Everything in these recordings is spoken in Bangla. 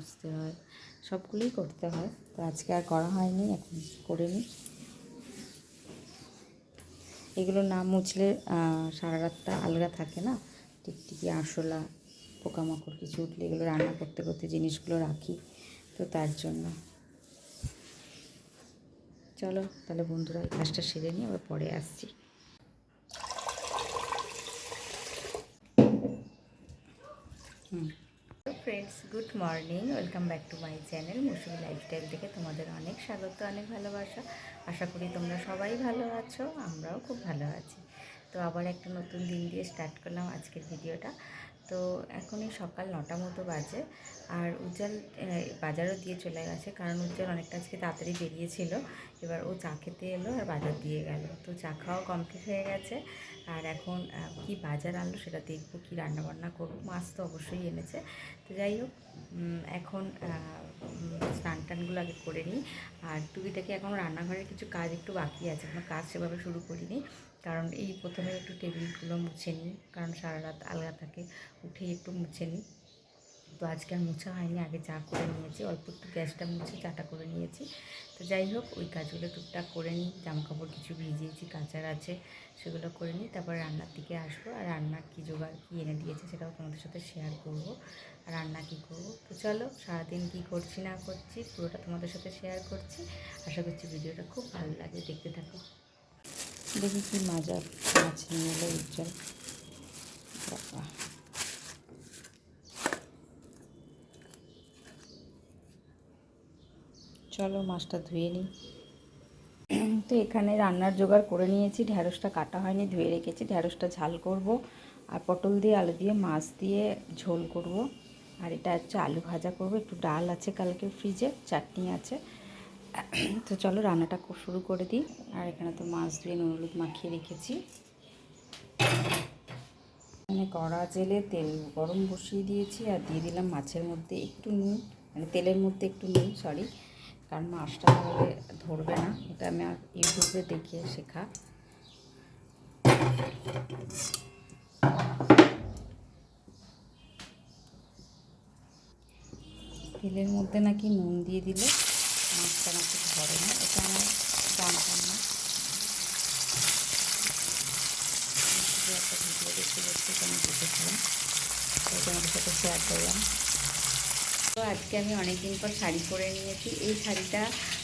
মুছতে হয়, সবগুলোই করতে হয়। তো আজকে আর করা হয়নি, এখন করে নিই। এগুলো না মুছলে সারা রাতটা আলগা থাকে না, টিকটিকি আরশোলা পোকামাকড় কিছু উঠলে এগুলো রান্না করতে করতে জিনিসগুলো রাখি, তো তার জন্য। চলো তাহলে বন্ধুরা এই কাজটা সেরে নিই, আবার পরে আসছি। Friends, good morning, welcome back to my channel Mousumi lifestyle থেকে তোমাদের অনেক স্বাগত, অনেক ভালোবাসা। আশা করি তোমরা সবাই ভালো আছো, আমরাও খুব ভালো আছি। তো আবার একটা নতুন দিন দিয়ে স্টার্ট করলাম আজকের ভিডিওটা। তো এখনই সকাল 9টা মতো বাজে, আর উজ্জ্বল বাজারও দিয়ে চলে গেছে, কারণ উজ্জ্বল অনেকটা আজকে তাড়াতাড়ি বেরিয়েছিল। এবার ও চা খেতে এলো আর বাজার দিয়ে গেল, তো চা খাওয়া কমপ্লিট হয়ে গেছে। আর এখন কি বাজার আনলো সেটা দেখবো, কি রান্নাবান্না করবো। মাছ তো অবশ্যই এনেছে। তো যাই হোক, এখন স্নান টানগুলো আগে করে নিই। আর টুকিটাকি এখন রান্নাঘরের কিছু কাজ একটু বাকি আছে, কোনো কাজ সেভাবে শুরু করিনি, কারণ এই প্রথমে একটু টেবিলগুলো মুছে নিই, কারণ সারা রাত আলগা থাকে, উঠেই একটু মুছে নিই। তো আজকে আর মোছা হয়নি, আগে চা করে নিয়েছি, অল্প একটু গ্যাসটা মুছে চাটা করে নিয়েছি। তো যাই হোক, ওই কাজগুলো টুকটাক করে নিই। জামাকাপড় কিছু ভিজিয়েছি, কাচার আছে, সেগুলো করে নিই। তারপর রান্নার দিকে আসবো, আর রান্নার কী জোগাড় কী এনে দিয়েছে সেটাও তোমাদের সাথে শেয়ার করবো, আর রান্না কী করবো। তো চলো, সারাদিন কী করছি না করছি পুরোটা তোমাদের সাথে শেয়ার করছি। আশা করছি ভিডিওটা খুব ভালো লাগে, দেখতে থাকো। দেখি কি মাছ নিয়ে এলো উজ্জ্বল। বাবা, চলো মাছটা ধুয়ে নিই। তো এখানে রান্নার জোগাড় করে নিয়েছি, ঢ্যাঁড়সটা কাটা হয়নি, ধুয়ে রেখেছি। ঢ্যাঁড়সটা ঝাল করব, আর পটল দিয়ে আলু দিয়ে মাছ দিয়ে ঝোল করব, আর এটা হচ্ছে আলু ভাজা করব। একটু ডাল আছে কালকে ফ্রিজে, চাটনি আছে। তো চলো রান্নাটা শুরু করে দিই। আর এখানে তো মাছ ধুয়ে নুন হলুদ মাখিয়ে রেখেছি। এখানে কড়া জেলে তেল গরম বসিয়ে দিয়েছি, আর দিয়ে দিলাম মাছের মধ্যে একটু নুন, মানে তেলের মধ্যে একটু নুন, সরি, কারণ মাছটা তাহলে ধরবে না। এটা আমি আর ইউটিউবে দেখে শেখা। তেলের মধ্যে নাকি নুন দিয়ে দিলে মাছটা নাকি ধরে না, এটা আমার জানতাম না। একটা ভিডিও দেখতে দেখতে আমি দেখেছিলাম, তাই তোমাদের সাথে শেয়ার করলাম। তো আজকে আমি অনেক দিন পর শাড়ি পরে নিয়েছি। এই শাড়িটা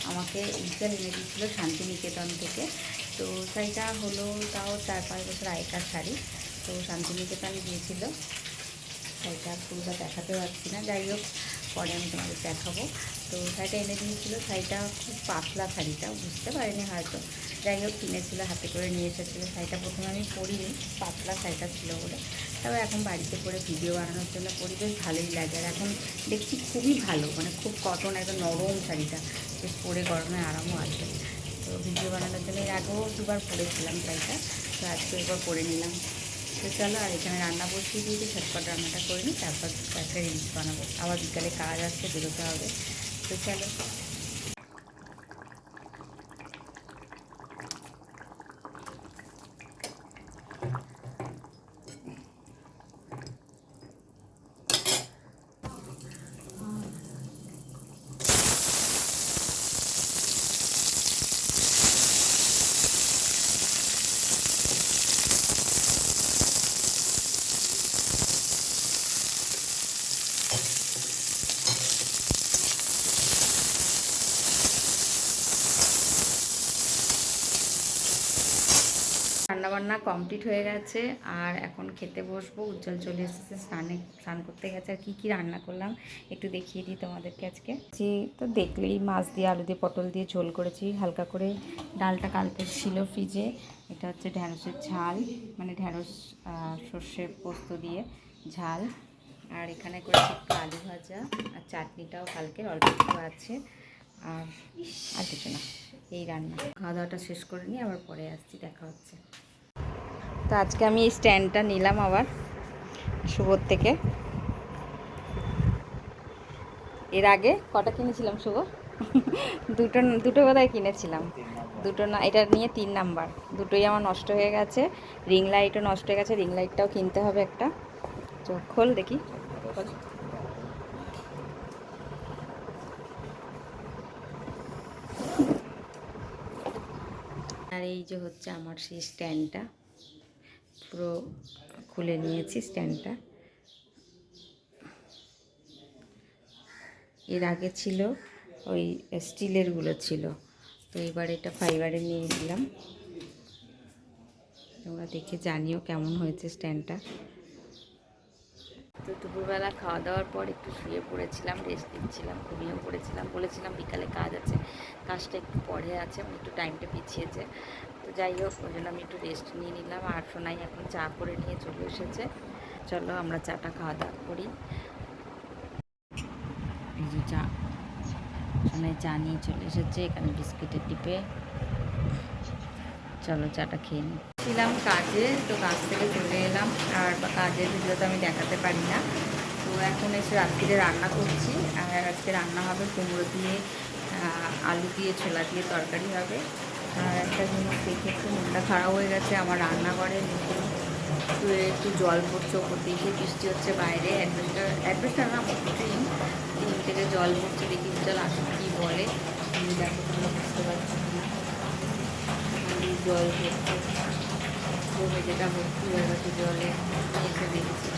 আমাকে উজ্জ্বল এনে দিয়েছিলো শান্তিনিকেতন থেকে। তো শাড়িটা হলো তাও 4-5 বছর আগেকার শাড়ি। তো শান্তিনিকেতন গিয়েছিলো, শাড়িটা পুরোটা দেখাতে পারছি না, যাই হোক পরে আমি তোমাদের দেখাবো। তো শাড়িটা এনে দিয়েছিলো, শাড়িটা খুব পাতলা, শাড়িটা বুঝতে পারিনি হয়তো, যাই হোক কিনেছিল, হাতে করে নিয়ে এসেছিলো। শাড়িটা প্রথমে আমি পরিনি, পাতলা শাড়িটা ছিল বলে, তবে এখন বাড়িতে পরে ভিডিও বানানোর জন্য পরি, বেশ ভালোই লাগে। আর এখন দেখছি খুবই ভালো, মানে খুব কটন, একদম নরম শাড়িটা, বেশ পরে গরমে আরামও আছে। তো ভিডিও বানানোর জন্য এর আগেও 2বার পরেছিলাম শাড়িটা, তো আজকে একবার পরে নিলাম। তো চলো, আর এখানে রান্না বসিয়ে দিয়েছি, ঝটপট রান্নাটা করে নিই, তারপর একটা রিলস বানাবো। আবার বিকালে কাজ আসছে, বেরোতে হবে। তো চলো। রান্নাবান্না কমপ্লিট হয়ে গেছে, আর এখন খেতে বসবো। উজ্জ্বল চলে এসেছে, স্নান করতে গেছে। আর কী কী রান্না করলাম একটু দেখিয়ে দিই তোমাদেরকে আজকে। তো দেখলেই মাছ দিয়ে আলু দিয়ে পটল দিয়ে ঝোল করেছি, হালকা করে ডালটা কালকে ছিল ফ্রিজে। এটা হচ্ছে ঢ্যাঁড়সের ঝাল, মানে ঢ্যাঁড়স সর্ষে পোস্ত দিয়ে ঝাল। আর এখানে করেছি একটু আলু ভাজা, আর চাটনিটাও কালকের অল্প একটু আছে। আর আর কিছু না, এই রান্না। খাওয়া দাওয়াটা শেষ করে নিই, আবার পরে আসছি, দেখা হচ্ছে। তো আজকে আমি এই স্ট্যান্ডটা নিলাম আবার শুভর থেকে। এর আগে কটা কিনেছিলাম শুভ? দুটো বোধহয় কিনেছিলাম, দুটো না, এটা নিয়ে 3 নাম্বার। দুটোই আমার নষ্ট হয়ে গেছে, রিং লাইটও নষ্ট হয়ে গেছে, রিং লাইটটাও কিনতে হবে একটা। তো খোল দেখি, আর এই যে হচ্ছে আমার সেই স্ট্যান্ডটা, পুরো খুলে নিয়েছি স্ট্যান্ডটা। এর আগে ছিল ওই স্টিলেরগুলো ছিল, তো এবার এটা ফাইবারের নিয়ে নিলাম। তোমরা দেখে জানিও কেমন হয়েছে স্ট্যান্ডটা। তো দুপুরবেলা খাওয়া দাওয়ার পর একটু শুয়ে পড়েছিলাম, রেস্ট নিচ্ছিলাম, ঘুমিয়েও পড়েছিলাম। বলেছিলাম বিকালে কাজ আছে, কাজটা একটু পরে আছে, মানে একটু টাইমটা পিছিয়েছে। তো যাই হোক, ওই জন্য আমি একটু রেস্ট নিয়ে নিলাম। আর সোনাই এখন চা করে নিয়ে চলে এসেছে। চলো আমরা চাটা খাওয়া দাওয়া করি। এই যে চা, সোনাই চা নিয়ে চলে এসেছে, এখানে বিস্কিটের ডিপে। চলো চাটা খেয়ে নিই। ছিলাম কাজে, তো কাজ থেকে চলে এলাম। আর কাজের ভিডিও তো আমি দেখাতে পারি না। তো এখন এসে রাত্রিরে রান্না করছি। আর আজকে রান্না হবে কুমড়ো দিয়ে, আলু দিয়ে, ছোলা দিয়ে তরকারি হবে। আর একটা জিনিস দেখে একটু মনটা খারাপ হয়ে গেছে, আমার রান্নাঘরে একটু জল পড়ছে, ওপর দিকে বৃষ্টি হচ্ছে বাইরে, অ্যাডভেস্টার না, টিন থেকে জল পড়ছে। দেখি জল আসুন কী বলে, দেখো তোমরা বুঝতে পারছি না। জল হচ্ছে, জমে যেটা ভর্তি হয়ে গেছে জলে, এসে দেখছি।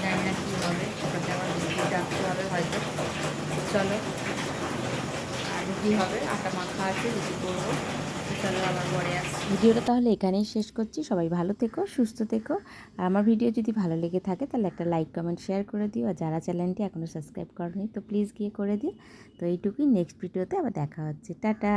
জানি না কী হবে, সেটাতে আমার রুটি ডাকতে হবে হয়তো। চলো, আর রুটি হবে, আটা মাখা আছে, রুটি করবো। চলো আবার পরে আসছি। ভিডিওটা তাহলে এখানেই শেষ করছি। সবাই ভালো থেকো, সুস্থ থেকো। আর আমার ভিডিও যদি ভালো লেগে থাকে তাহলে একটা লাইক, কমেন্ট, শেয়ার করে দিও। আর যারা চ্যানেলটি এখনও সাবস্ক্রাইব করনি তো প্লিজ গিয়ে করে দিও। তো এইটুকুই, নেক্সট ভিডিওতে আবার দেখা হচ্ছে। টাটা।